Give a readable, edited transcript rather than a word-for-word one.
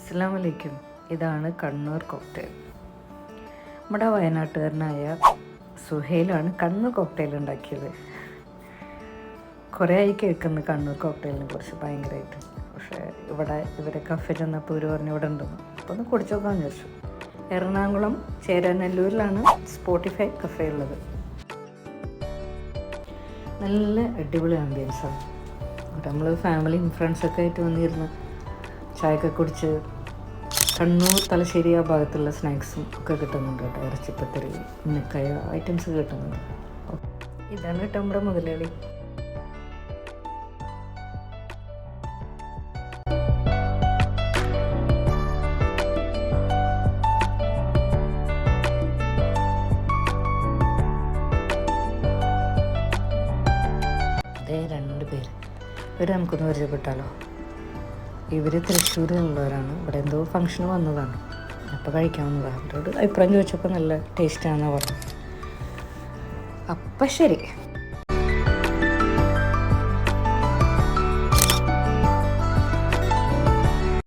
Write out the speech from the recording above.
അസ്സലാമു അലൈക്കും. ഇതാണ് കണ്ണൂർ കോക്ടെയിൽ. നമ്മുടെ വയനാട്ടുകാരനായ സുഹൈലാണ് കണ്ണൂർ കോക്ടെയിൽ ഉണ്ടാക്കിയത്. കുറേ ആയി കേൾക്കുന്നു കണ്ണൂർ കോക്ടെയിലിനെ കുറിച്ച് ഭയങ്കരമായിട്ട്. പക്ഷേ ഇവിടെ ഇവരെ കഫേ ചെന്നപ്പോൾ ഇവർ പറഞ്ഞു ഇവിടെ ഉണ്ടെന്ന്. അപ്പോൾ ഒന്ന് കുടിച്ചു നോക്കാമെന്ന് ചോദിച്ചു. എറണാകുളം ചേരാനെല്ലൂരിലാണ് സ്പോട്ടിഫൈ കഫേ ഉള്ളത്. നല്ല അടിപൊളി ആംബിയൻസാണ്. നമ്മൾ ഫാമിലിയും ഫ്രണ്ട്സൊക്കെ ആയിട്ട് വന്നിരുന്ന് ചായയൊക്കെ കുടിച്ച് കണ്ണൂർ തലശ്ശേരി ആ ഭാഗത്തുള്ള സ്നാക്സും ഒക്കെ കിട്ടുന്നുണ്ട് കേട്ടോ. ഇറച്ചിപ്പത്തിരി, ഉന്നക്കായ ഐറ്റംസ് കിട്ടുന്നുണ്ട്. ഇതാണ് കേട്ടോ നമ്മുടെ മുതലാളി. അതേ രണ്ട് പേര് ഇവർ നമുക്കൊന്ന് പരിചയപ്പെട്ടാലോ. ഇവർ തൃശ്ശൂരിലുള്ളവരാണ്. ഇവിടെ എന്തോ ഫംഗ്ഷന് വന്നതാണ്, അപ്പോൾ കഴിക്കാവുന്നതാണ്. അവരോട് അഭിപ്രായം ചോദിച്ചപ്പോൾ നല്ല ടേസ്റ്റാണെന്നാണ് പറഞ്ഞത്. അപ്പം ശരി.